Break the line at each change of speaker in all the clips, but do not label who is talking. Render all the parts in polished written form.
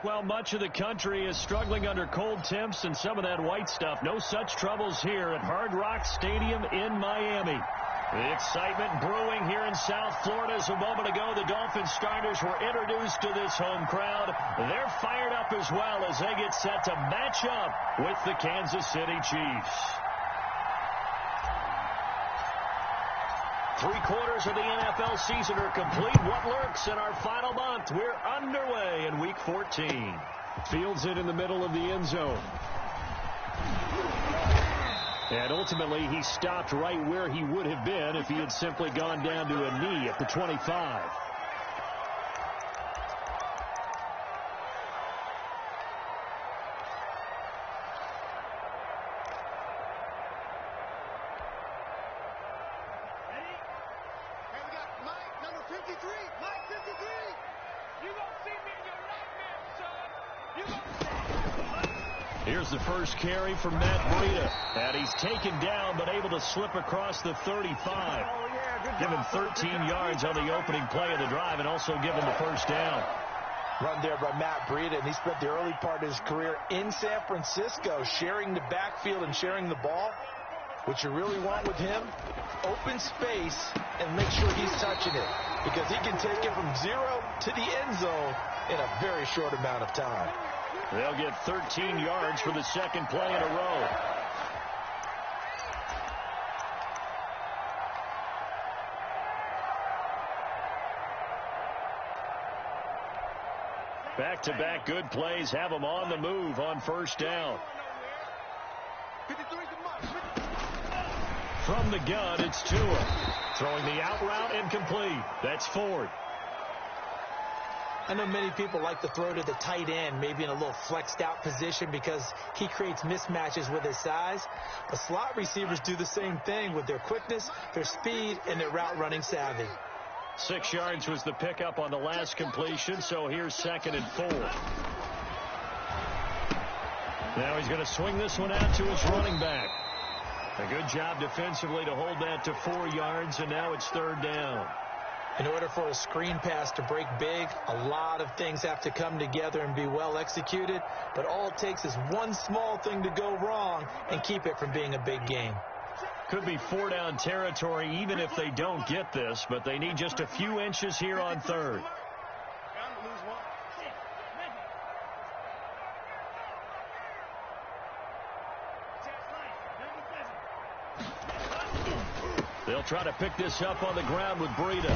Well, much of the country is struggling under cold temps and some of that white stuff. No such troubles here at Hard Rock Stadium in Miami. The excitement brewing here in South Florida. As a moment ago, the Dolphins starters were introduced to this home crowd. They're fired up as well as they get set to match up with the Kansas City Chiefs. 3/4 of the NFL season are complete. What lurks in our final month? We're underway in Week 14. Fields it in the middle of the end zone. And ultimately, he stopped right where he would have been if he had simply gone down to a knee at the 25. Here's the first carry for Matt Breida. And he's taken down but able to slip across the 35. Given 13 yards on the opening play of the drive and also given the first down.
Run there by Matt Breida, and he spent the early part of his career in San Francisco sharing the backfield and sharing the ball. What you really want with him, open space and make sure he's touching it, because he can take it from 0 to the end zone in a very short amount of time.
They'll get 13 yards for the second play in a row. Back-to-back good plays have them on the move on first down. From the gun, it's Tua. Throwing the out route incomplete. That's Ford.
I know many people like to throw to the tight end, maybe in a little flexed out position because he creates mismatches with his size. But slot receivers do the same thing with their quickness, their speed, and their route running savvy.
6 yards was the pickup on the last completion, so here's 2nd and 4. Now he's going to swing this one out to his running back. A good job defensively to hold that to 4 yards, and now it's 3rd down.
In order for a screen pass to break big, a lot of things have to come together and be well executed, but all it takes is one small thing to go wrong and keep it from being a big game.
Could be 4-down territory even if they don't get this, but they need just a few inches here on 3rd. They'll try to pick this up on the ground with Breida.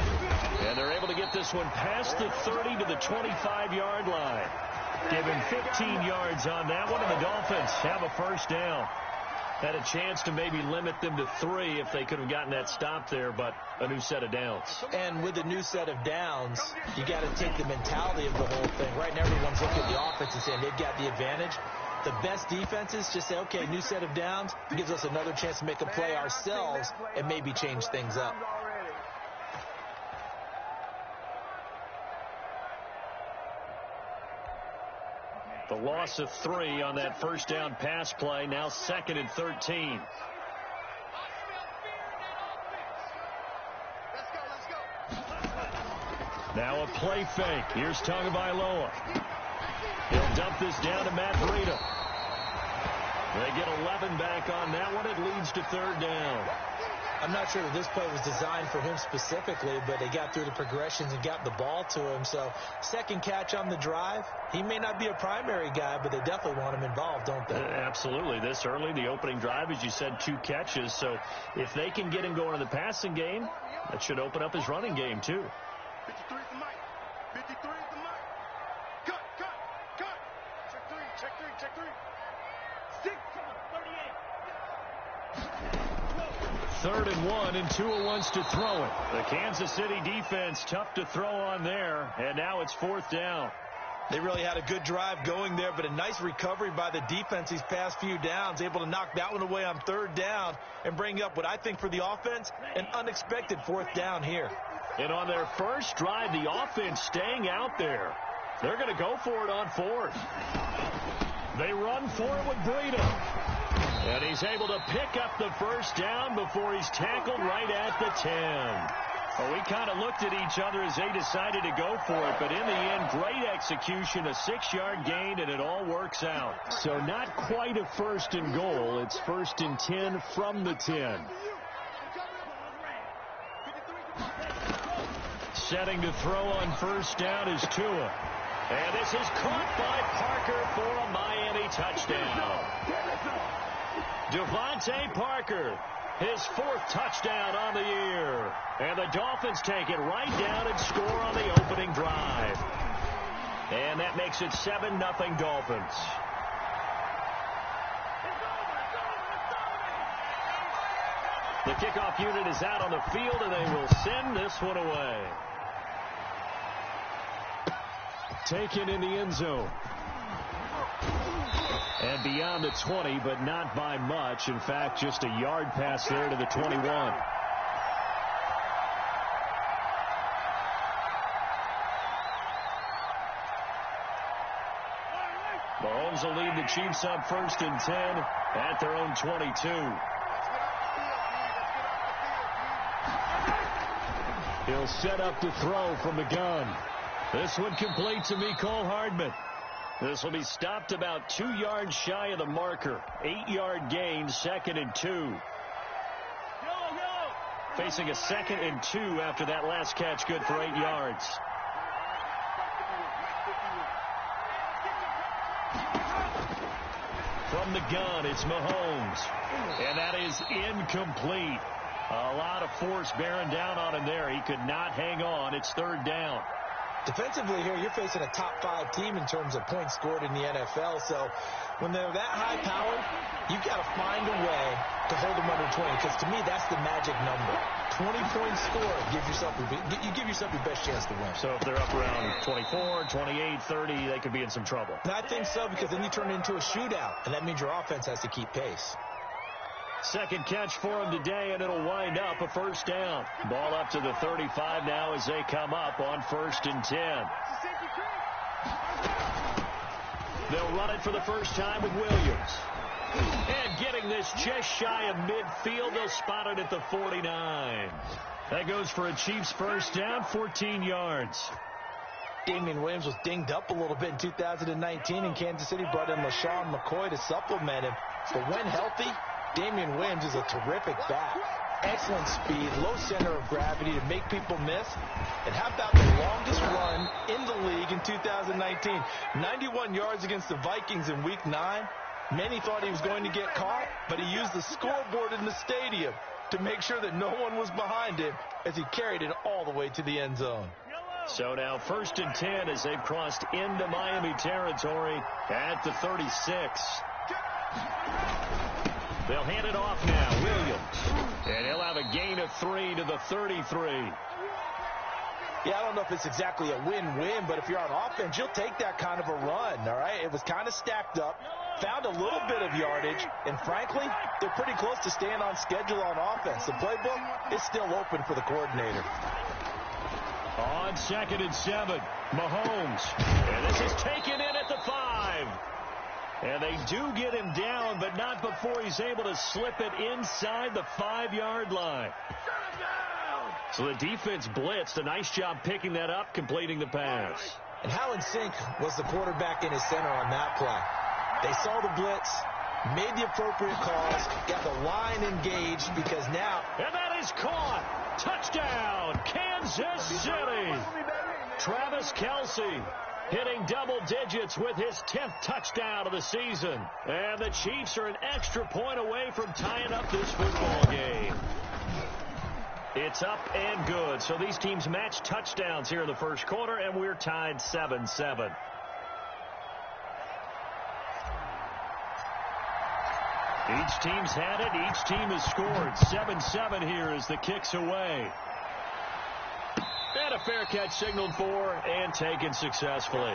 And they're able to get this one past the 30 to the 25-yard line. Given 15 yards on that one, and the Dolphins have a first down. Had a chance to maybe limit them to 3 if they could have gotten that stop there, but a new set of downs.
And with a new set of downs, you got to take the mentality of the whole thing. Right now, everyone's looking at the offense and saying they've got the advantage. The best defenses just say, okay, new set of downs, gives us another chance to make a play ourselves and maybe change things up.
The loss of 3 on that first down pass play, now 2nd and 13. Now a play fake. Here's Tagovailoa. He'll dump this down to Matt Breida. They get 11 back on that one. It leads to 3rd down.
I'm not sure that this play was designed for him specifically, but they got through the progressions and got the ball to him. So, second catch on the drive. He may not be a primary guy, but they definitely want him involved, don't they?
Absolutely. This early, the opening drive, as you said, 2 catches. So, if they can get him going in the passing game, that should open up his running game, too.
53 is the mic. 53 is the mic. Cut. Check 3. 6, 38.
3rd and 1, and Tua wants to throw it. The Kansas City defense tough to throw on there, and now it's 4th down.
They really had a good drive going there, but a nice recovery by the defense these past few downs, able to knock that one away on 3rd down and bring up what I think for the offense, an unexpected 4th down here.
And on their first drive, the offense staying out there. They're going to go for it on 4th. They run for it with Breida. And he's able to pick up the first down before he's tackled right at the 10. Well, we kind of looked at each other as they decided to go for it, but in the end, great execution, a 6-yard gain, and it all works out. So not quite a 1st and goal. It's 1st and 10 from the 10. Setting to throw on 1st down is Tua. And this is caught by Parker for a Miami touchdown. Devontae Parker, his 4th touchdown on the year. And the Dolphins take it right down and score on the opening drive. And that makes it 7-0 Dolphins. The kickoff unit is out on the field, and they will send this one away. Taken in the end zone. And beyond the 20, but not by much. In fact, just a yard pass there to the 21. Mahomes will lead the Chiefs up 1st and 10 at their own 22. He'll set up to throw from the gun. This one complete to Mecole Hardman. This will be stopped about 2 yards shy of the marker. 8-yard gain, 2nd and 2. Facing a 2nd and 2 after that last catch, good for 8 yards. From the gun, it's Mahomes. And that is incomplete. A lot of force bearing down on him there. He could not hang on. It's 3rd down.
Defensively here, you're facing a top 5 team in terms of points scored in the NFL. So when they're that high-powered, you've got to find a way to hold them under 20. Because to me, that's the magic number. 20-point score, you give yourself your best chance to win.
So if they're up around 24, 28, 30, they could be in some trouble.
And I think so, because then you turn it into a shootout, and that means your offense has to keep pace.
2nd catch for him today, and it'll wind up a 1st down. Ball up to the 35 now as they come up on 1st and 10. They'll run it for the first time with Williams. And getting this just shy of midfield, they'll spot it at the 49. That goes for a Chiefs 1st down, 14 yards.
Damian Williams was dinged up a little bit in 2019, and Kansas City brought in LaShawn McCoy to supplement him. But when healthy, Damian Williams is a terrific back. Excellent speed, low center of gravity to make people miss. And how about the longest run in the league in 2019? 91 yards against the Vikings in Week 9. Many thought he was going to get caught, but he used the scoreboard in the stadium to make sure that no one was behind him as he carried it all the way to the end zone.
So now 1st and 10 as they've crossed into Miami territory at the 36. They'll hand it off now. Williams. And he'll have a gain of 3 to the 33.
Yeah, I don't know if it's exactly a win-win, but if you're on offense, you'll take that kind of a run, all right? It was kind of stacked up, found a little bit of yardage, and frankly, they're pretty close to staying on schedule on offense. The playbook is still open for the coordinator.
On 2nd and 7, Mahomes. And this is taken in at the 5. And they do get him down, but not before he's able to slip it inside the 5-yard line. So the defense blitzed. A nice job picking that up, completing the pass.
And how in sync was the quarterback in his center on that play? They saw the blitz, made the appropriate calls, got the line engaged because now...
And that is caught. Touchdown, Kansas City. Travis Kelce hitting double digits with his 10th touchdown of the season. And the Chiefs are an extra point away from tying up this football game. It's up and good. So these teams match touchdowns here in the first quarter, and we're tied 7-7. Each team's had it. Each team has scored. 7-7 here as the kick's away. And a fair catch signaled for and taken successfully.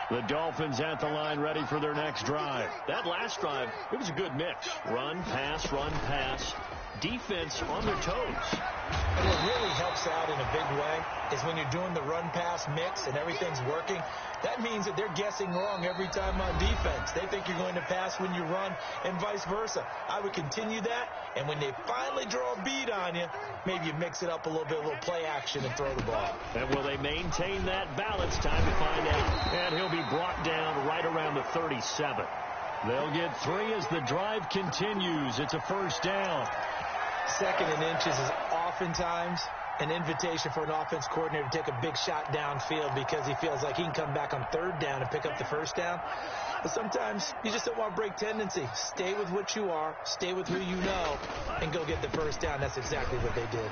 The Dolphins at the line ready for their next drive. That last drive, it was a good mix. Run, pass, defense on their toes.
And what really helps out in a big way is when you're doing the run-pass mix and everything's working, that means that they're guessing wrong every time on defense. They think you're going to pass when you run and vice versa. I would continue that, and when they finally draw a bead on you, maybe you mix it up a little bit, a little play action and throw the ball.
And will they maintain that balance? Time to find out. And he'll be brought down right around the 37. They'll get 3 as the drive continues. It's a first down.
2nd and inches is oftentimes an invitation for an offense coordinator to take a big shot downfield because he feels like he can come back on 3rd down and pick up the first down. But sometimes you just don't want to break tendency. Stay with what you are, stay with who you know, and go get the first down. That's exactly what they did.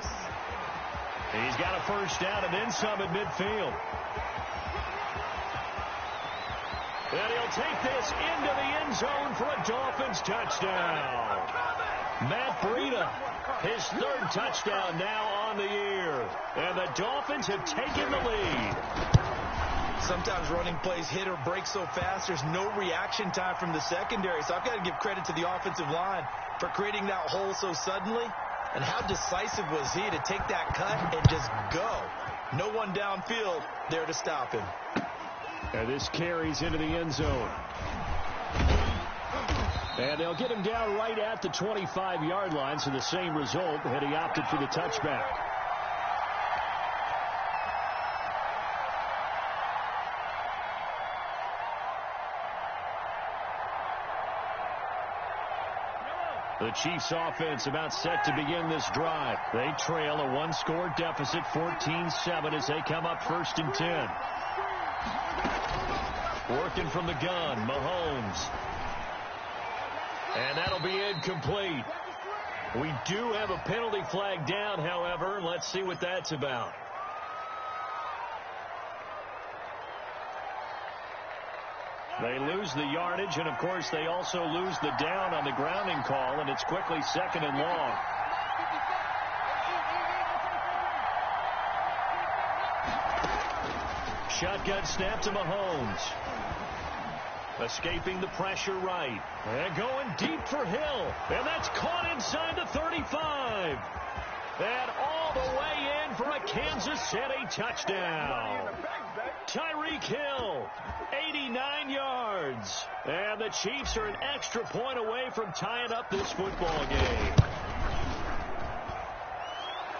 He's got a first down and then some at midfield. And he'll take this into the end zone for a Dolphins touchdown. Matt Breida, his 3rd touchdown now on the year. And the Dolphins have taken the lead.
Sometimes running plays hit or break so fast, there's no reaction time from the secondary. So I've got to give credit to the offensive line for creating that hole so suddenly. And how decisive was he to take that cut and just go. No one downfield there to stop him.
And this carries into the end zone. And they'll get him down right at the 25-yard line, so the same result had he opted for the touchback. The Chiefs offense about set to begin this drive. They trail a 1-score deficit, 14-7 as they come up 1st and 10. Working from the gun, Mahomes. And that'll be incomplete. We do have a penalty flag down, however. Let's see what that's about. They lose the yardage, and, of course, they also lose the down on the grounding call, and it's quickly 2nd and long. Shotgun snap to Mahomes. Escaping the pressure right. And going deep for Hill. And that's caught inside the 35. And all the way in for a Kansas City touchdown. Tyreek Hill, 89 yards. And the Chiefs are an extra point away from tying up this football game.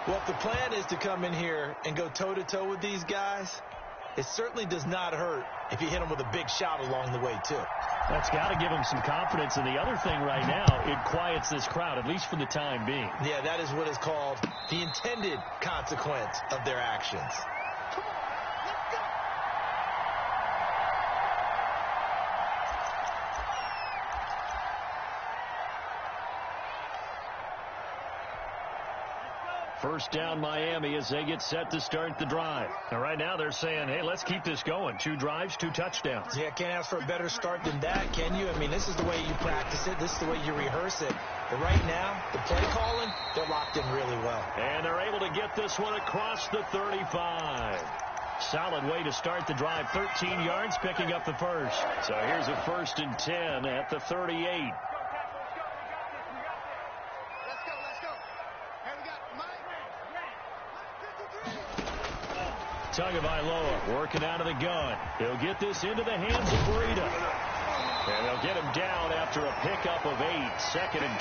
Well, if the plan is to come in here and go toe-to-toe with these guys, it certainly does not hurt if you hit them with a big shot along the way, too.
That's got to give them some confidence. And the other thing right now, it quiets this crowd, at least for the time being.
Yeah, that is what is called the intended consequence of their actions.
First down Miami as they get set to start the drive. And right now they're saying, hey, let's keep this going. 2 drives, 2 touchdowns.
Yeah, can't ask for a better start than that, can you? I mean, this is the way you practice it. This is the way you rehearse it. But right now, the play calling, they're locked in really well.
And they're able to get this one across the 35. Solid way to start the drive. 13 yards, picking up the first. So here's a 1st and 10 at the 38. Tagovailoa working out of the gun. He'll get this into the hands of Breida. And they'll get him down after a pickup of 8. 2nd and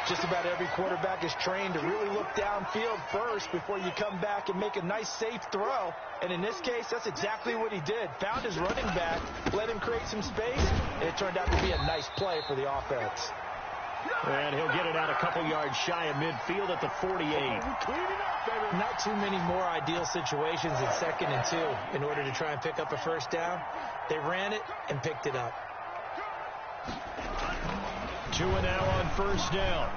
2.
Just about every quarterback is trained to really look downfield first before you come back and make a nice, safe throw. And in this case, that's exactly what he did. Found his running back, let him create some space, and it turned out to be a nice play for the offense.
And he'll get it out a couple yards shy of midfield at the 48.
Not too many more ideal situations in 2nd and 2 in order to try and pick up a first down. They ran it and picked it up.
2 and now on 1st down.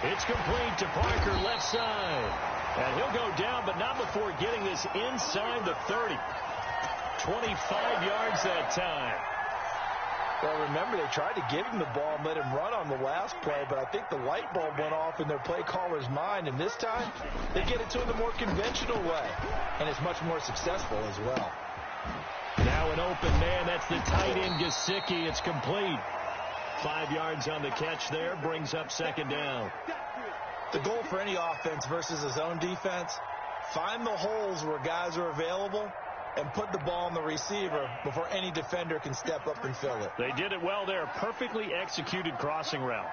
It's complete to Parker, left side. And he'll go down, but not before getting this inside the 30. 25 yards that time.
Well, remember, they tried to give him the ball and let him run on the last play, but I think the light bulb went off in their play caller's mind, and this time they get it to him the more conventional way, and it's much more successful as well.
Now an open man. That's the tight end, Gesicki. It's complete. 5 yards on the catch there. Brings up second down.
The goal for any offense versus his own defense, find the holes where guys are available and put the ball on the receiver before any defender can step up and fill it.
They did it well there. Perfectly executed crossing route.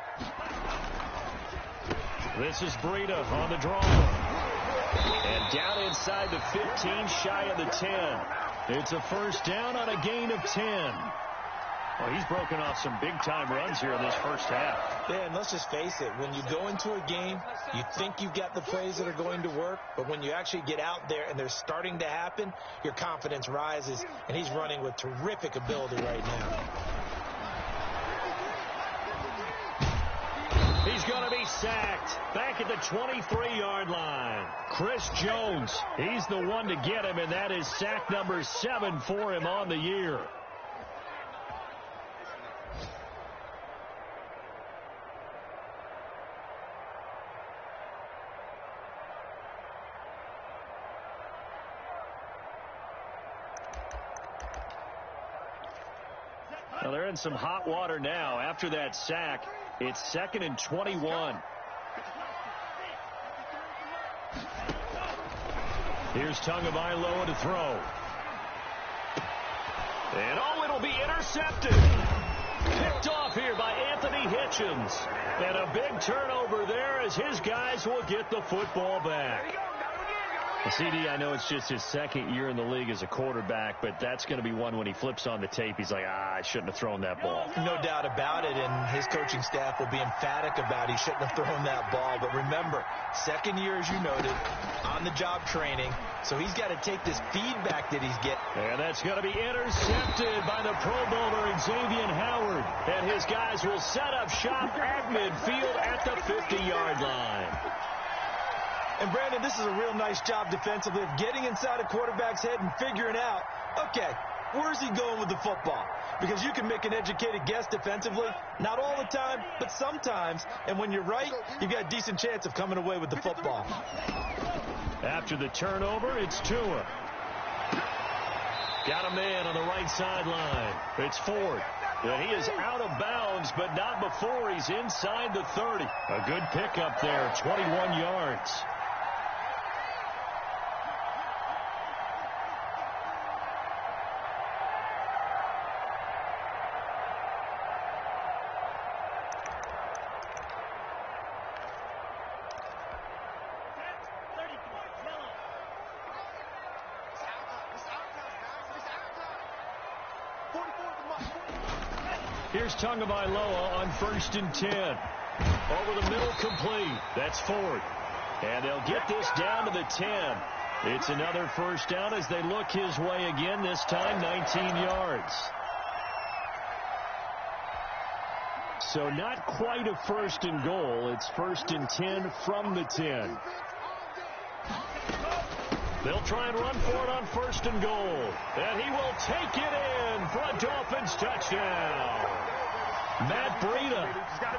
This is Breida on the draw. And down inside the 15, shy of the 10. It's a first down on a gain of 10. Well, he's broken off some big-time runs here in this first half.
Yeah, and let's just face it. When you go into a game, you think you've got the plays that are going to work, but when you actually get out there and they're starting to happen, your confidence rises, and he's running with terrific ability right now.
He's going to be sacked back at the 23-yard line. Chris Jones, he's the one to get him, and that is sack number 7 for him on the year. Well, they're in some hot water now. After that sack, it's 2nd and 21. Here's Tagovailoa to throw. And, oh, it'll be intercepted. Picked off here by Anthony Hitchens. And a big turnover there as his guys will get the football back. CD, I know it's just his 2nd year in the league as a quarterback, but that's going to be one when he flips on the tape. He's like, I shouldn't have thrown that ball.
No doubt about it, and his coaching staff will be emphatic about he shouldn't have thrown that ball. But remember, 2nd year, as you noted, on-the-job training, so he's got to take this feedback that he's getting.
And that's going to be intercepted by the Pro Bowler Xavier Howard. And his guys will set up shop at midfield at the 50-yard line.
And, Brandon, this is a real nice job defensively of getting inside a quarterback's head and figuring out, okay, where's he going with the football? Because you can make an educated guess defensively, not all the time, but sometimes. And when you're right, you got a decent chance of coming away with the football.
After the turnover, it's Tua. Got a man on the right sideline. It's Ford. And he is out of bounds, but not before he's inside the 30. A good pickup there, 21 yards. Here's Tagovailoa on 1st and 10. Over the middle, complete. That's Ford. And they'll get this down to the 10. It's another first down as they look his way again, this time 19 yards. So not quite a 1st and goal. It's 1st and 10 from the 10. They'll try and run for it on 1st and goal. And he will take it in for a Dolphins touchdown. Matt Breida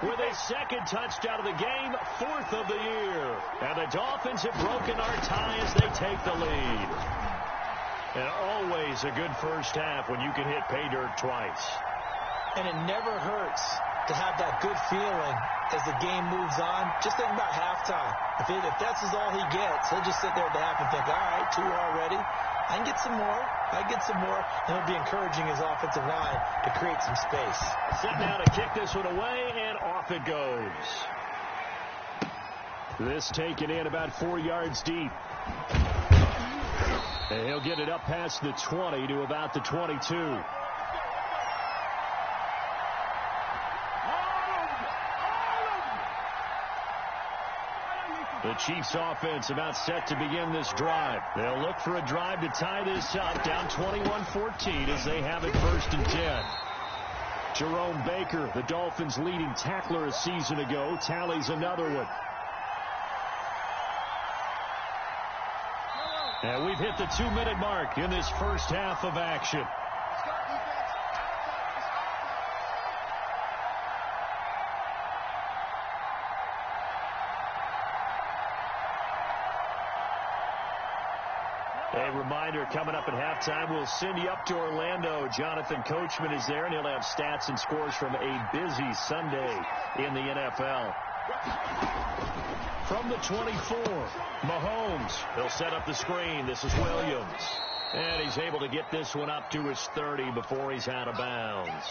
with his 2nd touchdown of the game, 4th of the year. And the Dolphins have broken our tie as they take the lead. And always a good first half when you can hit pay dirt twice.
And it never hurts to have that good feeling as the game moves on. Just think about halftime. If that's all he gets, he'll just sit there at the half and think, all right, 2 already. I can get some more. I can get some more. And he'll be encouraging his offensive line to create some space.
Set down to kick this one away, and off it goes. This taken in about 4 yards deep. And he'll get it up past the 20 to about the 22. The Chiefs offense about set to begin this drive. They'll look for a drive to tie this up, down 21-14 as they have it 1st and 10. Jerome Baker, the Dolphins' leading tackler a season ago, tallies another one. And we've hit the 2-minute mark in this first half of action. A reminder, coming up at halftime, we'll send you up to Orlando. Jonathan Coachman is there, and he'll have stats and scores from a busy Sunday in the NFL. From the 24, Mahomes. He'll set up the screen. This is Williams. And he's able to get this one up to his 30 before he's out of bounds.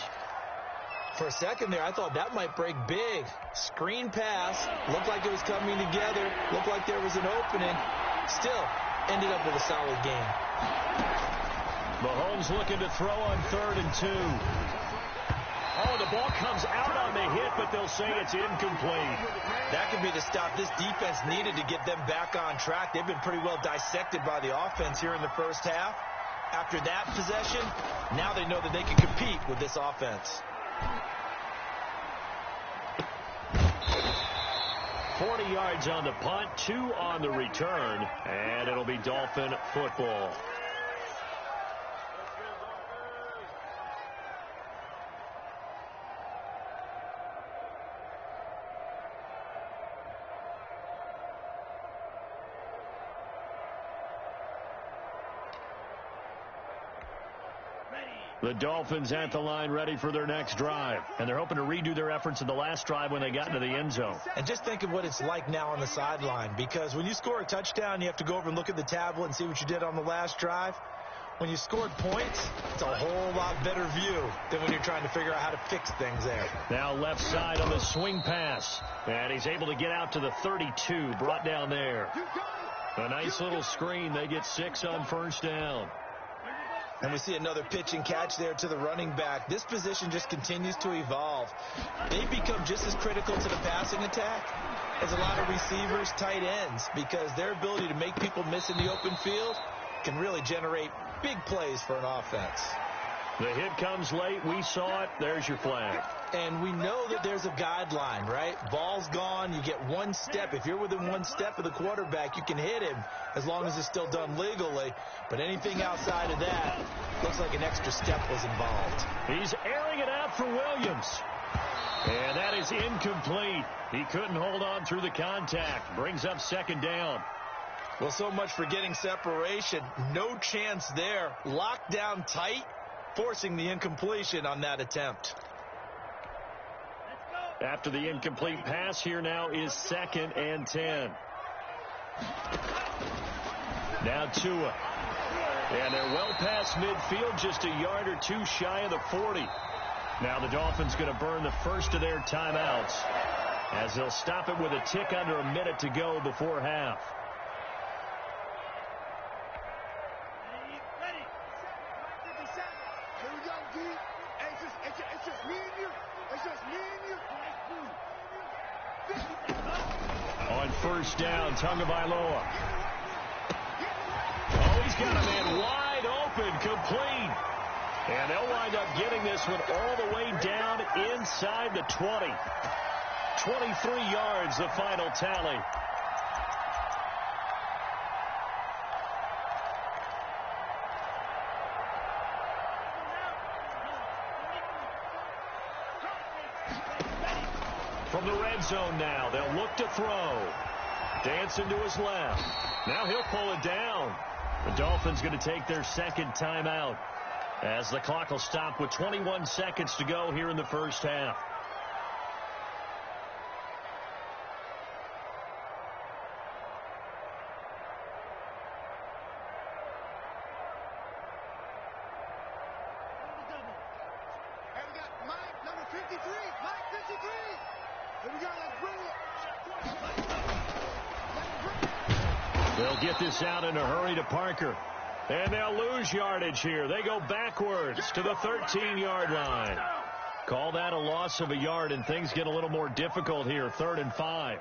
For a second there, I thought that might break big. Screen pass. Looked like it was coming together. Looked like there was an opening. Still, ended up with a solid game.
Mahomes looking to throw on 3rd and 2. Oh, the ball comes out on the hit, but they'll say it's incomplete.
That could be the stop this defense needed to get them back on track. They've been pretty well dissected by the offense here in the first half. After that possession, now they know that they can compete with this offense.
40 yards on the punt, 2 on the return, and it'll be Dolphin football. The Dolphins at the line ready for their next drive. And they're hoping to redo their efforts in the last drive when they got into the end zone.
And just think of what it's like now on the sideline. Because when you score a touchdown, you have to go over and look at the tablet and see what you did on the last drive. When you scored points, it's a whole lot better view than when you're trying to figure out how to fix things there.
Now left side on the swing pass. And he's able to get out to the 32, brought down there. A nice little screen. They get 6 on first down.
And we see another pitch and catch there to the running back. This position just continues to evolve. They become just as critical to the passing attack as a lot of receivers, tight ends, because their ability to make people miss in the open field can really generate big plays for an offense.
The hit comes late. We saw it. There's your flag.
And we know that there's a guideline, right? Ball's gone. You get 1 step. If you're within 1 step of the quarterback, you can hit him as long as it's still done legally. But anything outside of that looks like an extra step was involved.
He's airing it out for Williams. And that is incomplete. He couldn't hold on through the contact. Brings up 2nd down.
Well, so much for getting separation. No chance there. Locked down tight, forcing the incompletion on that attempt.
After the incomplete pass, here now is 2nd and 10. Now Tua. And they're well past midfield, just a yard or 2 shy of the 40. Now the Dolphins going to burn the first of their timeouts as they'll stop it with a tick under a minute to go before half. On first down, Tagovailoa. Oh, he's got a man wide open, complete. And they'll wind up getting this one all the way down inside the 20. 23 yards, the final tally. From the red zone now, they'll look to throw. Dancing to his left. Now he'll pull it down. The Dolphins going to take their 2nd timeout as the clock will stop with 21 seconds to go here in the first half. They'll get this out in a hurry to Parker. And they'll lose yardage here. They go backwards to the 13-yard line. Call that a loss of a yard, and things get a little more difficult here. 3rd and 5.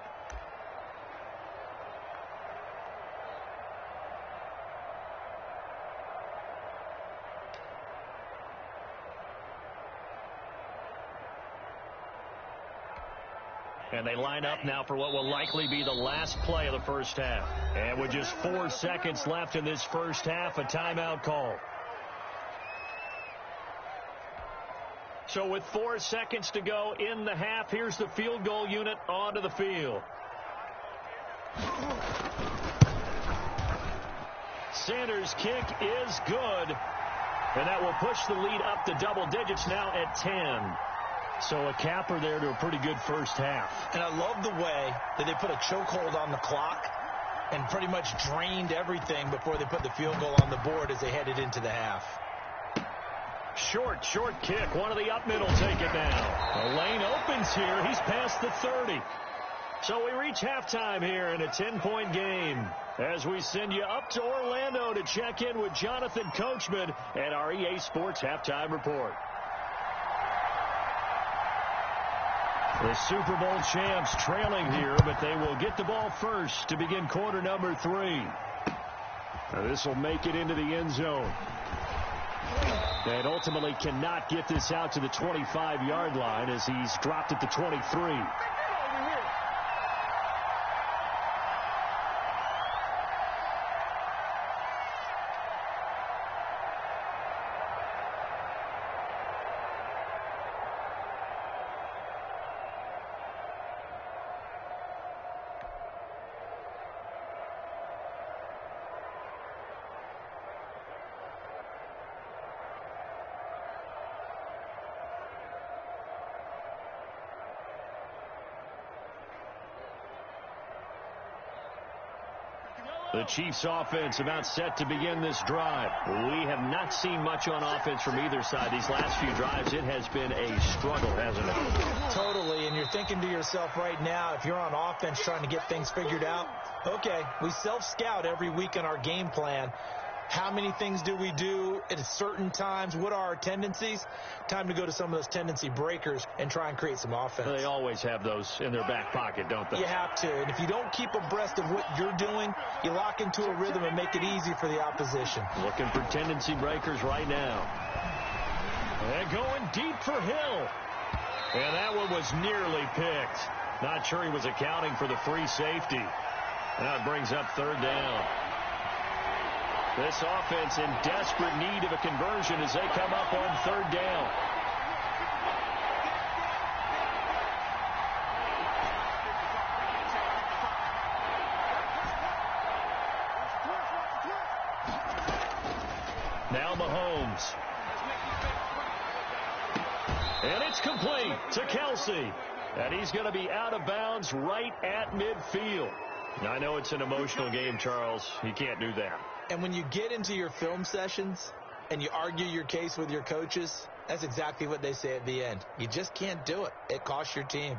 And they line up now for what will likely be the last play of the first half. And with just 4 seconds left in this first half, a timeout call. So with 4 seconds to go in the half, here's the field goal unit onto the field. Sanders' kick is good. And that will push the lead up to double digits now at 10. So a capper there to a pretty good first half.
And I love the way that they put a chokehold on the clock and pretty much drained everything before they put the field goal on the board as they headed into the half.
Short kick. One of the up middle take it now. The lane opens here. He's past the 30. So we reach halftime here in a 10-point game as we send you up to Orlando to check in with Jonathan Coachman and our EA Sports Halftime Report. The Super Bowl champs trailing here, but they will get the ball first to begin quarter number 3. This will make it into the end zone. And ultimately cannot get this out to the 25-yard line as he's dropped at the 23. The Chiefs offense about set to begin this drive. We have not seen much on offense from either side these last few drives. It has been a struggle, hasn't it?
Totally, and you're thinking to yourself right now, if you're on offense trying to get things figured out, okay, we self-scout every week in our game plan. How many things do we do at certain times? What are our tendencies? Time to go to some of those tendency breakers and try and create some offense.
They always have those in their back pocket, don't they?
You have to. And if you don't keep abreast of what you're doing, you lock into a rhythm and make it easy for the opposition.
Looking for tendency breakers right now. And going deep for Hill. And that one was nearly picked. Not sure he was accounting for the free safety. Now it brings up third down. This offense in desperate need of a conversion as they come up on third down. Now Mahomes. And it's complete to Kelce. And he's going to be out of bounds right at midfield. I know it's an emotional game, Charles. You can't do that.
And when you get into your film sessions and you argue your case with your coaches, that's exactly what they say at the end. You just can't do it. It costs your team.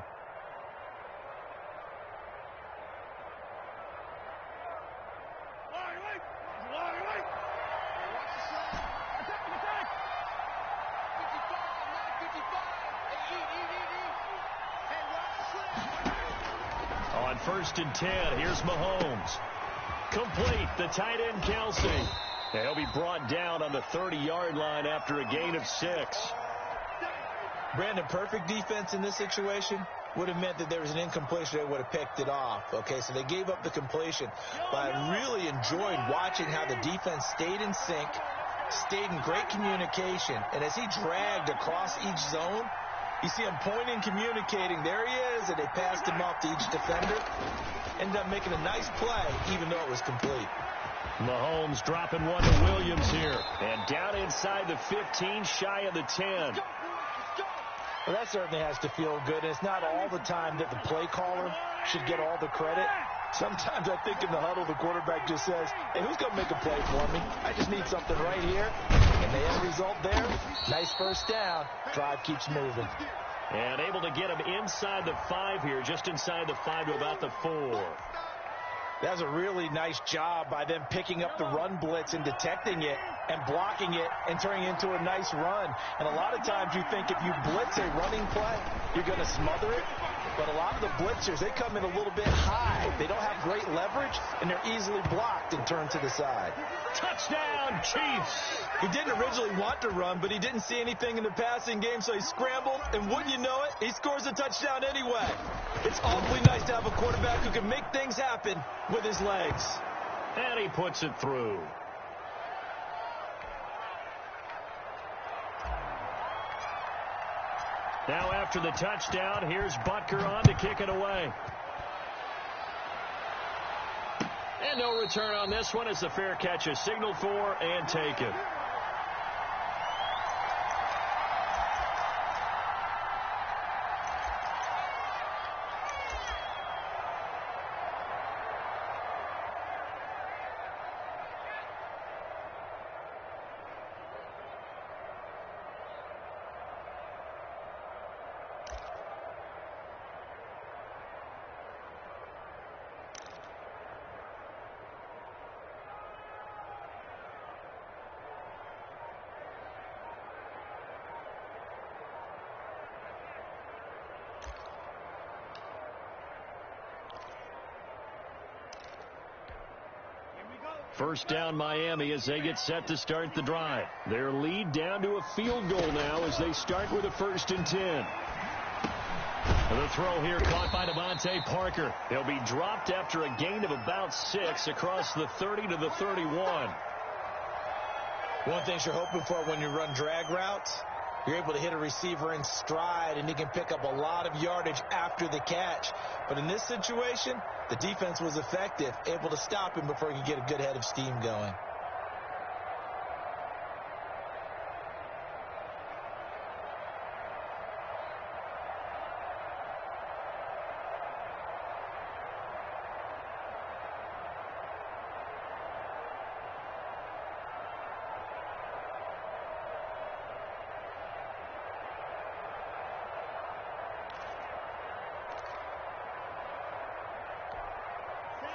On 1st and 10, here's Mahomes. Complete, the tight end Kelce. He'll be brought down on the 30-yard line after a gain of 6.
Brandon, perfect defense in this situation would have meant that there was an incompletion. They would have picked it off. Okay, so they gave up the completion. But I really enjoyed watching how the defense stayed in sync, stayed in great communication. And as he dragged across each zone, you see him pointing, communicating. There he is, and they passed him off to each defender. Ended up making a nice play, even though it was complete.
Mahomes dropping one to Williams here. And down inside the 15, shy of the 10.
Well, that certainly has to feel good. And it's not all the time that the play caller should get all the credit. Sometimes I think in the huddle, the quarterback just says, hey, who's going to make a play for me? I just need something right here. And the end result there, nice first down. Drive keeps moving.
And able to get him inside the 5 here, just inside the 5 to about the 4.
That was a really nice job by them picking up the run blitz and detecting it and blocking it and turning it into a nice run. And a lot of times you think if you blitz a running play, you're going to smother it. But a lot of the blitzers, they come in a little bit high. They don't have great leverage, and they're easily blocked and turned to the side.
Touchdown, Chiefs!
He didn't originally want to run, but he didn't see anything in the passing game, so he scrambled, and wouldn't you know it, he scores a touchdown anyway. It's awfully nice to have a quarterback who can make things happen with his legs.
And he puts it through. Now after the touchdown, here's Butker on to kick it away. And no return on this one as the fair catch is signaled for and taken. First down Miami as they get set to start the drive. Their lead down to a field goal now as they start with a 1st and 10. The throw here caught by Devontae Parker. He'll be dropped after a gain of about 6 across the 30 to the 31.
One thing you're hoping for when you run drag routes, you're able to hit a receiver in stride, and he can pick up a lot of yardage after the catch. But in this situation, the defense was effective, able to stop him before he could get a good head of steam going.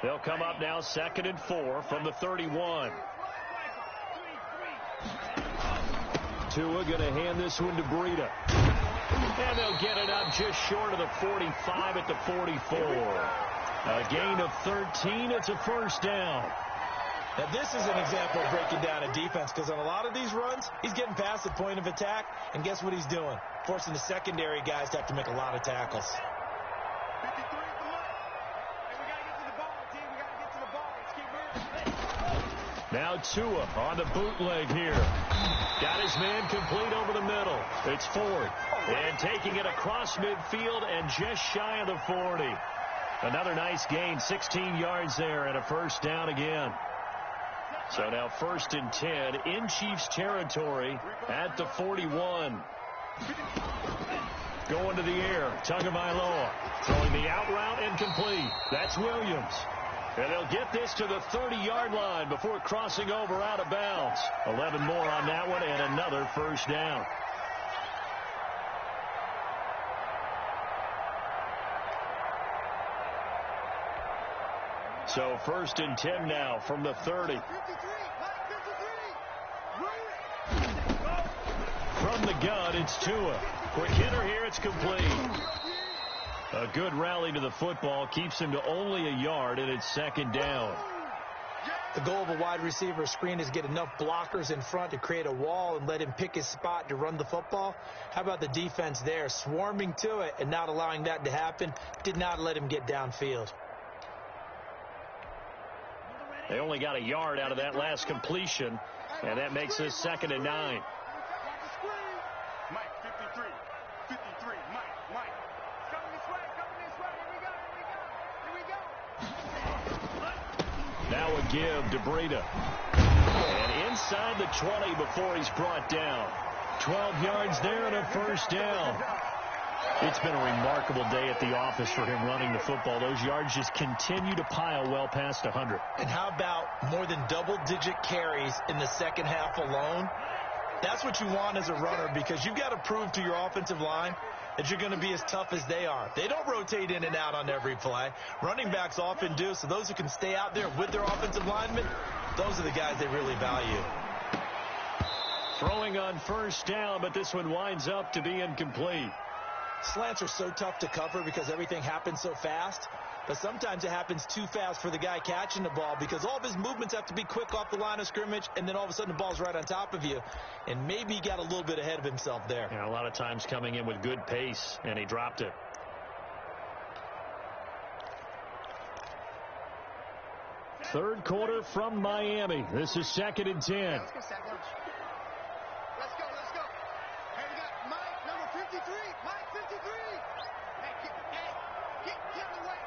They'll come up now 2nd and 4 from the 31. Tua going to hand this one to Breida. And they'll get it up just short of the 45 at the 44. A gain of 13. It's a 1st down.
Now, this is an example of breaking down a defense, because on a lot of these runs, he's getting past the point of attack, and guess what he's doing? Forcing the secondary guys to have to make a lot of tackles.
Now Tua on the bootleg here. Got his man complete over the middle. It's Ford. And taking it across midfield and just shy of the 40. Another nice gain, 16 yards there and a 1st down again. So now 1st and 10 in Chiefs territory at the 41. Going to the air, Tagovailoa. Throwing the out route and complete. That's Williams. And they'll get this to the 30-yard line before crossing over out of bounds. 11 more on that one and another 1st down. So 1st and 10 now from the 30. From the gun, it's Tua. Quick hitter here, it's complete. A good rally to the football keeps him to only a yard, and it's 2nd down.
The goal of a wide receiver screen is get enough blockers in front to create a wall and let him pick his spot to run the football. How about the defense there, swarming to it and not allowing that to happen? Did not let him get downfield.
They only got a yard out of that last completion, and that makes this 2nd and 9.
Mike, 53. 53. Mike. Coming this way. Here we go.
Now a give to Breida. And inside the 20 before he's brought down. 12 yards there and a 1st down. It's been a remarkable day at the office for him running the football. Those yards just continue to pile well past 100.
And how about more than double-digit carries in the second half alone? That's what you want as a runner, because you've got to prove to your offensive line that you're going to be as tough as they are. They don't rotate in and out on every play. Running backs often do, so those who can stay out there with their offensive linemen, those are the guys they really value.
Throwing on 1st down, but this one winds up to be incomplete.
Slants are so tough to cover because everything happens so fast. But sometimes it happens too fast for the guy catching the ball, because all of his movements have to be quick off the line of scrimmage, and then all of a sudden the ball's right on top of you. And maybe he got a little bit ahead of himself there.
Yeah, a lot of times coming in with good pace, and he dropped it. Third quarter from Miami. This is 2nd and 10.
Let's go, Sack Lunch. Let's go. Hey, we got Mike, number 53. Mike, 53. Hey, get out of the way.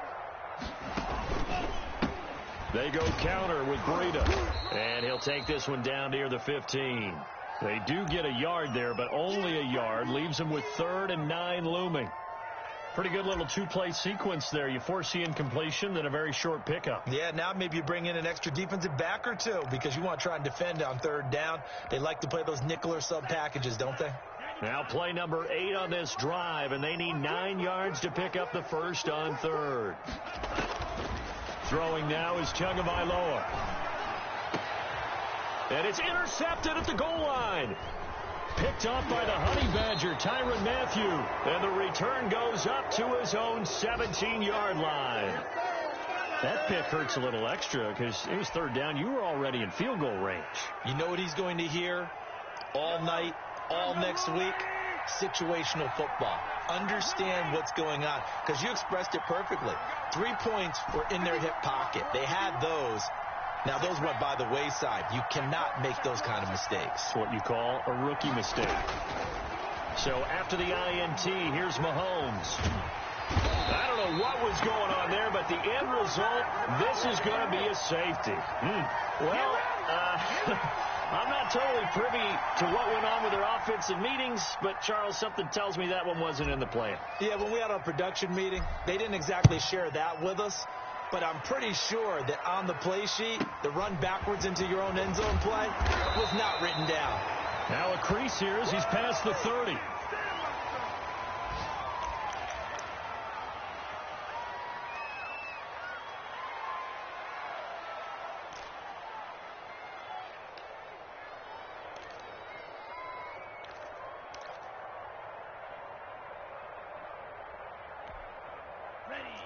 They go counter with Breida. And he'll take this one down near the 15. They do get a yard there, but only a yard. Leaves them with 3rd and 9 looming. Pretty good little two-play sequence there. You force the incompletion, then a very short pickup.
Yeah, now maybe you bring in an extra defensive back or two because you want to try and defend on 3rd down. They like to play those nickel or sub packages, don't they?
Now play number 8 on this drive, and they need 9 yards to pick up the first on 3rd. Throwing now is Tagovailoa. And it's intercepted at the goal line. Picked off by the Honey Badger, Tyrann Mathieu. And the return goes up to his own 17-yard line. That pick hurts a little extra because it was 3rd down. You were already in field goal range.
You know what he's going to hear all night, all next week? Situational football. Understand what's going on because you expressed it perfectly. 3 points were in their hip pocket. They had those. Now, those went by the wayside. You cannot make those kind of mistakes.
It's what you call a rookie mistake. So after the INT, here's Mahomes. I don't know what was going on there, but the end result, this is going to be a safety. Well, I'm not totally privy to what went on with their offensive meetings, but, Charles, something tells me that one wasn't in the plan.
Yeah, when we had our production meeting, they didn't exactly share that with us. But I'm pretty sure that on the play sheet, the run backwards into your own end zone play was not written down.
Now a crease here as he's past the 30.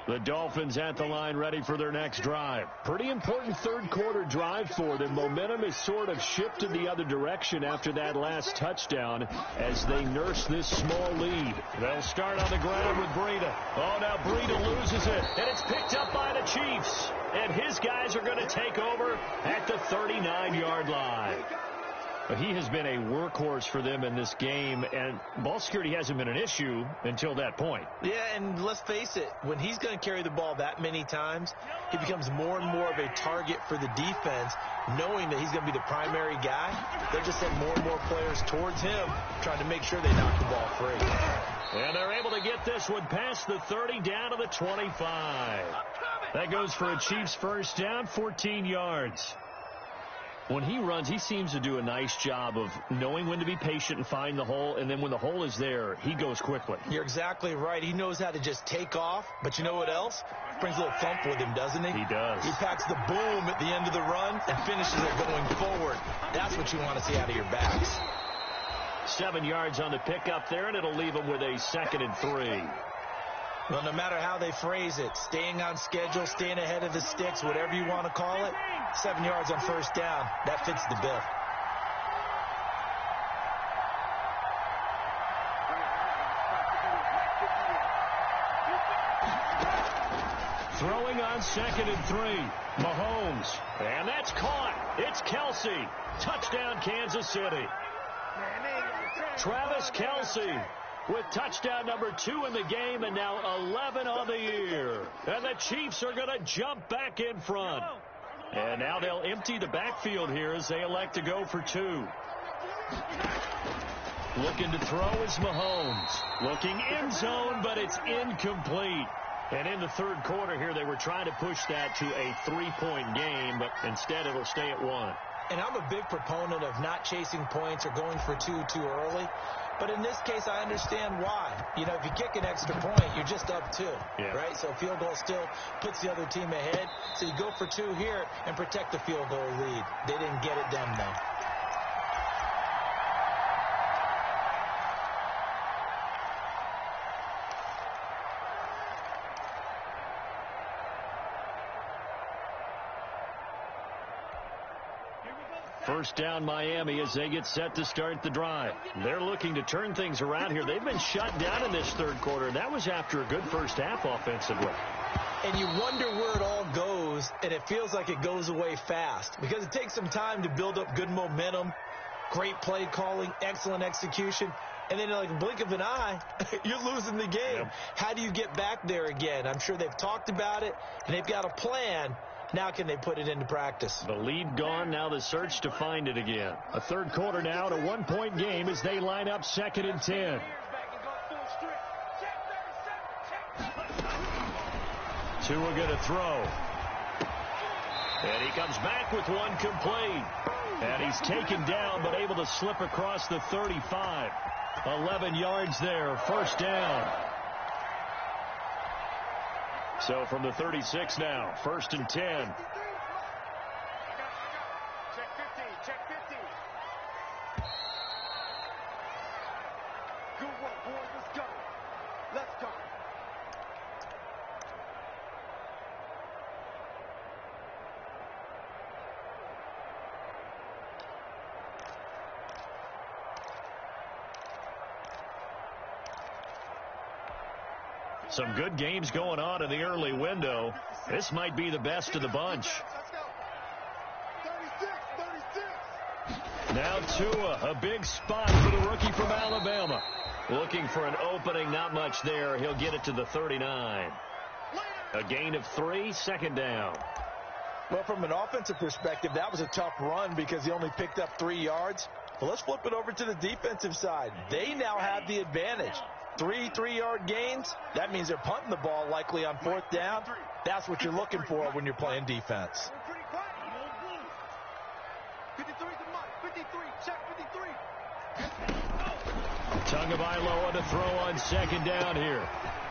The Dolphins at the line ready for their next drive. Pretty important 3rd quarter drive for them. Momentum has sort of shifted the other direction after that last touchdown as they nurse this small lead. They'll start on the ground with Breida. Oh, now Breida loses it, and it's picked up by the Chiefs. And his guys are going to take over at the 39-yard line. But he has been a workhorse for them in this game, and ball security hasn't been an issue until that point.
Yeah, and let's face it, when he's going to carry the ball that many times, he becomes more and more of a target for the defense, knowing that he's going to be the primary guy. They'll just send more and more players towards him, trying to make sure they knock the ball free.
And they're able to get this one past the 30 down to the 25. That goes for a Chiefs first down, 14 yards. When he runs, he seems to do a nice job of knowing when to be patient and find the hole, and then when the hole is there, he goes quickly.
You're exactly right. He knows how to just take off, but you know what else? Brings a little thump with him, doesn't he?
He does.
He packs the boom at the end of the run and finishes it going forward. That's what you want to see out of your backs.
7 yards on the pickup there, and it'll leave him with a 2nd and 3.
Well, no matter how they phrase it, staying on schedule, staying ahead of the sticks, whatever you want to call it, 7 yards on first down, that fits the bill.
Throwing on 2nd and 3, Mahomes, and that's caught. It's Kelce. Touchdown, Kansas City. Travis Kelce with touchdown number 2 in the game, and now 11 on the year. And the Chiefs are going to jump back in front. And now they'll empty the backfield here as they elect to go for 2. Looking to throw is Mahomes. Looking end zone, but it's incomplete. And in the 3rd quarter here, they were trying to push that to a 3-point game, but instead it'll stay at 1.
And I'm a big proponent of not chasing points or going for 2 too early. But in this case, I understand why. You know, if you kick an extra point, you're just up 2, right? So field goal still puts the other team ahead. So you go for 2 here and protect the field goal lead. They didn't get it done, though.
First down, Miami, as they get set to start the drive. They're looking to turn things around here. They've been shut down in this 3rd quarter, and that was after a good first half offensively.
And you wonder where it all goes, and it feels like it goes away fast because it takes some time to build up good momentum, great play calling, excellent execution, and then like a blink of an eye, you're losing the game. Yep. How do you get back there again? I'm sure they've talked about it, and they've got a plan. Now can they put it into practice?
The lead gone, now the search to find it again. A third quarter now, a one-point game as they line up 2nd and 10. Tua going to throw. And he comes back with one complete. And he's taken down but able to slip across the 35. 11 yards there, first down. So from the 36 now, 1st and 10.
Check 15, check 15. Good work, boys. Let's go. Let's go.
Some good games going on in the early window. This might be the best of the bunch.
Let's go. 36, 36.
Now Tua, a big spot for the rookie from Alabama. Looking for an opening, not much there. He'll get it to the 39. A gain of 3, 2nd down.
Well, from an offensive perspective, that was a tough run because he only picked up 3 yards. But let's flip it over to the defensive side. They now have the advantage. 3 3-yard gains, that means they're punting the ball likely on 4th down. That's what you're looking for when you're playing defense.
We're pretty quiet. 53 to Mike. 53. Check 53.
Tagovailoa to throw on 2nd down here.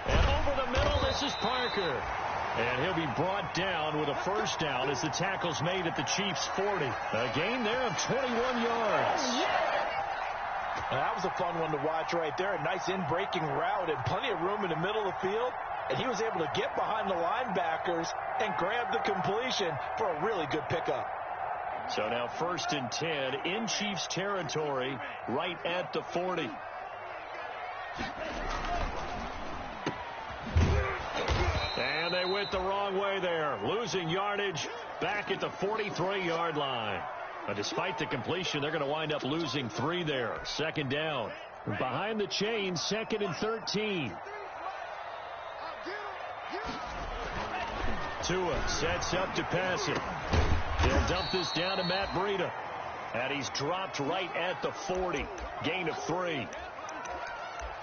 And over the middle, this is Parker. And he'll be brought down with a first down as the tackle's made at the Chiefs' 40. A gain there of 21 yards.
That was a fun one to watch right there. A nice in-breaking route and plenty of room in the middle of the field. And he was able to get behind the linebackers and grab the completion for a really good pickup.
So now 1st and 10 in Chiefs territory right at the 40. And they went the wrong way there. Losing yardage back at the 43-yard line. But despite the completion, they're going to wind up losing 3 there. 2nd down. Behind the chains, 2nd and 13. Tua sets up to pass it. They'll dump this down to Matt Breida. And he's dropped right at the 40. Gain of 3.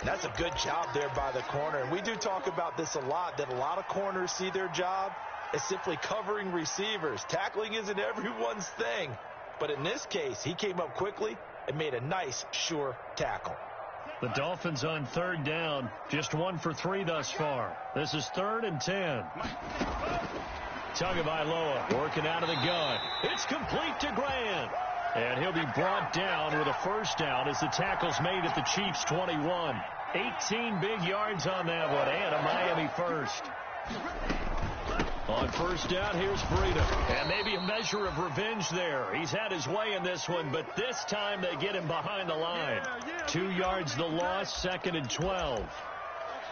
That's a good job there by the corner. And we do talk about this a lot, that a lot of corners see their job as simply covering receivers. Tackling isn't everyone's thing. But in this case, he came up quickly and made a nice, sure tackle.
The Dolphins on 3rd down, just 1 for 3 thus far. This is 3rd and 10. Tagovailoa working out of the gun. It's complete to Grant. And he'll be brought down with a first down as the tackle's made at the Chiefs' 21. 18 big yards on that one, and a Miami first. On 1st down, here's Breida. And maybe a measure of revenge there. He's had his way in this one, but this time they get him behind the line. 2 yards the loss, 2nd and 12.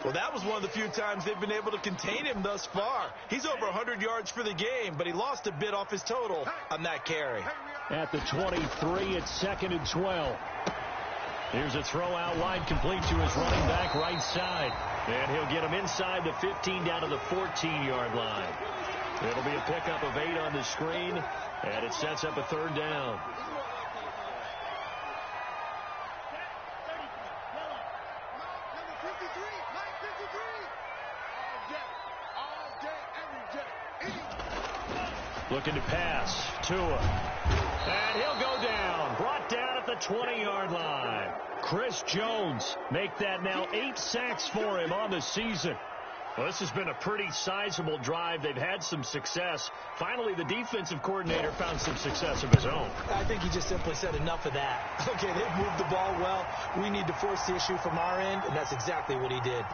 Well, that was one of the few times they've been able to contain him thus far. He's over 100 yards for the game, but he lost a bit off his total on that carry.
At the 23, it's 2nd and 12. Here's a throw out wide, complete to his running back right side. And he'll get him inside the 15 down to the 14-yard line. It'll be a pickup of 8 on the screen, and it sets up a 3rd down. Looking to pass. Tua. And he'll go down. Brought down at the 20-yard line. Chris Jones make that now 8 sacks for him on the season. Well, this has been a pretty sizable drive. They've had some success. Finally, the defensive coordinator found some success of his own.
I think he just simply said enough of that. Okay, they've moved the ball well. We need to force the issue from our end, and that's exactly what he did.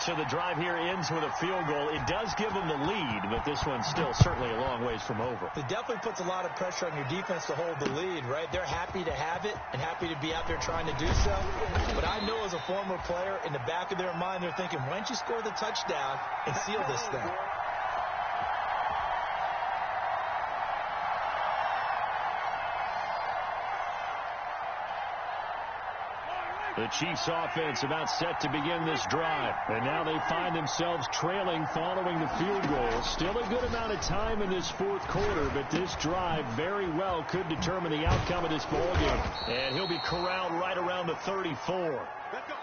So the drive here ends with a field goal. It does give them the lead, but this one's still certainly a long ways from over.
It definitely puts a lot of pressure on your defense to hold the lead, right? They're happy to have it and happy to be out there trying to do so. But I know as a former player, in the back of their mind, they're thinking, why don't you score the touchdown and seal this thing?
The Chiefs offense about set to begin this drive. And now they find themselves trailing following the field goal. Still a good amount of time in this fourth quarter, but this drive very well could determine the outcome of this ballgame. And he'll be corralled right around the 34.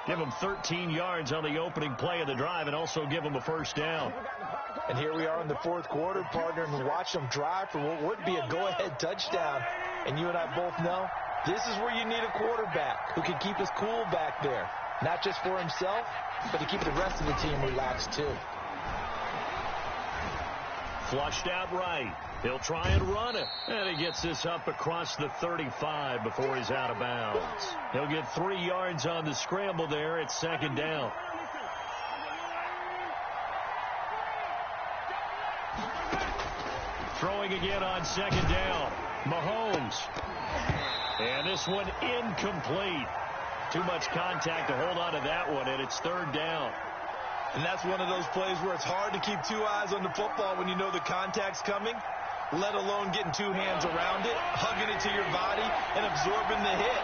Give him 13 yards on the opening play of the drive and also give him a first down.
And here we are in the fourth quarter, partner, and watch them drive for what would be a go-ahead touchdown. And you and I both know this is where you need a quarterback who can keep his cool back there. Not just for himself, but to keep the rest of the team relaxed too.
Flushed out right. He'll try and run it. And he gets this up across the 35 before he's out of bounds. He'll get 3 yards on the scramble there. It's second down. Throwing again on second down. Mahomes. And this one incomplete. Too much contact to hold on to that one, and it's third down.
And that's one of those plays where it's hard to keep 2 eyes on the football when you know the contact's coming, let alone getting 2 hands around it, hugging it to your body, and absorbing the hit,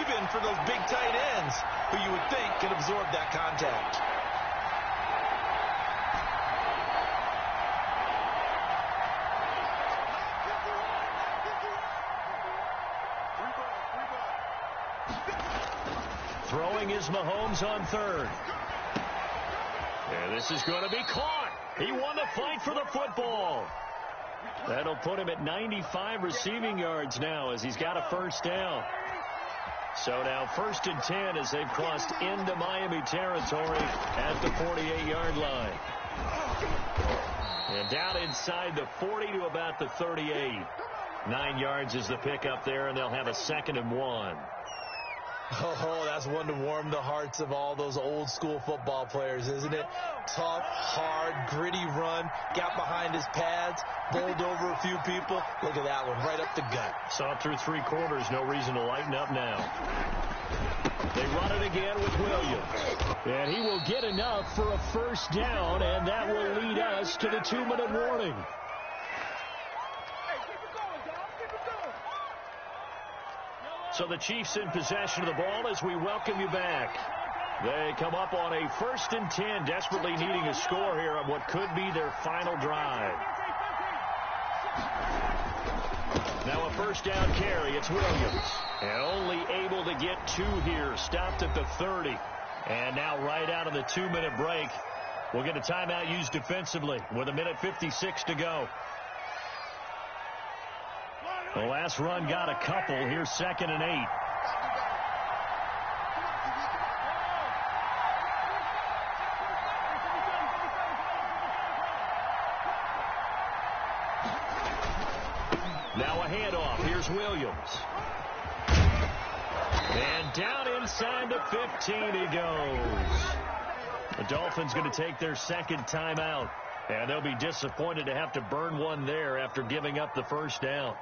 even for those big tight ends who you would think can absorb that contact.
Throwing is Mahomes on third. And this is going to be caught. He won the fight for the football. That'll put him at 95 receiving yards now as he's got a first down. So now first and 10 as they've crossed into Miami territory at the 48-yard line. And down inside the 40 to about the 38. 9 yards is the pickup there, and they'll have a 2nd and 1.
Oh, that's one to warm the hearts of all those old school football players, isn't it? Tough, hard, gritty run, got behind his pads, bowled over a few people. Look at that one, right up the gut.
Saw through 3 quarters, no reason to lighten up now. They run it again with Williams. And he will get enough for a first down, and that will lead us to the 2-minute warning. So the Chiefs in possession of the ball as we welcome you back. They come up on a 1st and 10, desperately needing a score here on what could be their final drive. Now a first down carry. It's Williams. And only able to get 2 here. Stopped at the 30. And now right out of the 2-minute break, we'll get a timeout used defensively with 1:56 to go. The last run got a couple. Here's 2nd and 8. Now a handoff. Here's Williams. And down inside the 15 he goes. The Dolphins going to take their 2nd timeout. And they'll be disappointed to have to burn one there after giving up the first down.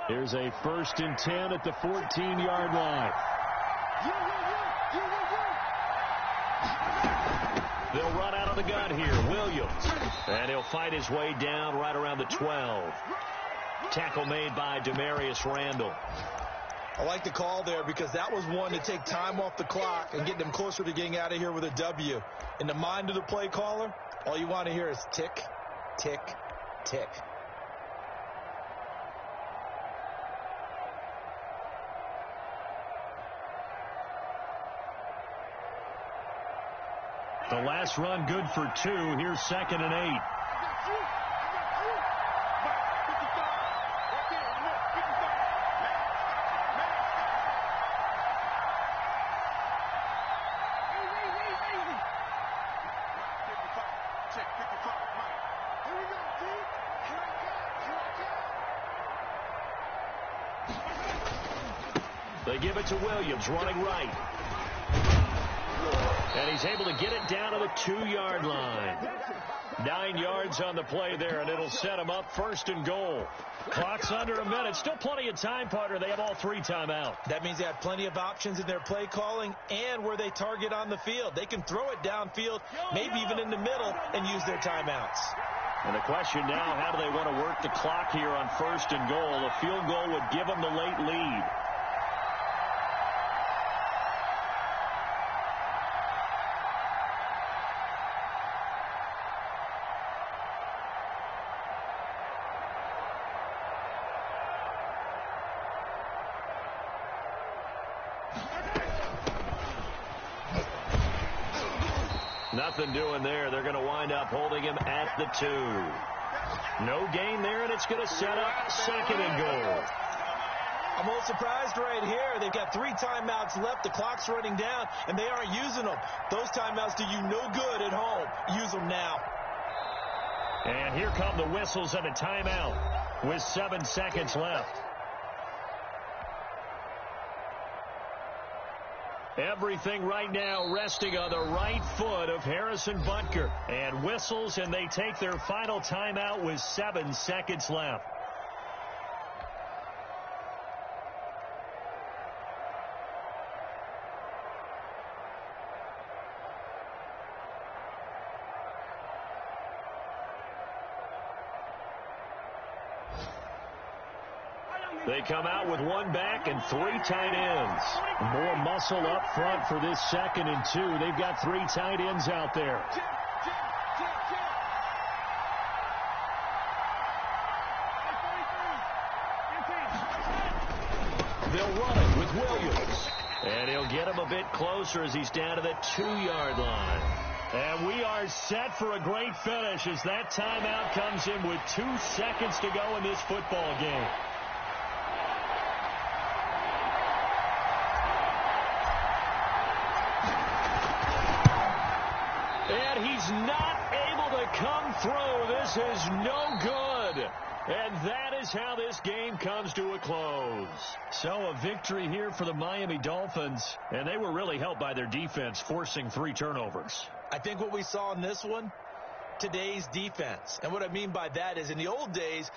Here's a 1st and 10 at the 14-yard line. They'll run out of the gun here. Williams. And he'll fight his way down right around the 12. Tackle made by Demarius Randall.
I like the call there because that was one to take time off the clock and get them closer to getting out of here with a W. In the mind of the play caller, all you want to hear is tick, tick, tick.
The last run good for 2. Here's 2nd and 8. They give it to Williams, running right. And he's able to get it down to the 2-yard line. 9 yards on the play there, and it'll set him up 1st and goal. Clock's under a minute. Still plenty of time, partner. They have all 3 timeouts.
That means they have plenty of options in their play calling and where they target on the field. They can throw it downfield, maybe even in the middle, and use their timeouts.
And the question now, how do they want to work the clock here on 1st and goal? A field goal would give them the late lead. Nothing doing there. They're going to wind up holding him at the 2. No gain there, and it's going to set up 2nd and goal.
I'm a little surprised right here. They've got 3 timeouts left. The clock's running down, and they aren't using them. Those timeouts do you no good at home. Use them now.
And here come the whistles and a timeout with 7 seconds left. Everything right now resting on the right foot of Harrison Butker. And whistles, and they take their final timeout with 7 seconds left. They come out with 1 back and 3 tight ends. More muscle up front for this 2nd and 2. They've got 3 tight ends out there. They'll run it with Williams. And he'll get him a bit closer as he's down to the 2-yard line. And we are set for a great finish as that timeout comes in with 2 seconds to go in this football game. He's not able to come through. This is no good. And that is how this game comes to a close. So a victory here for the Miami Dolphins. And they were really helped by their defense, forcing 3 turnovers.
I think what we saw in this one, today's defense. And what I mean by that is in the old days,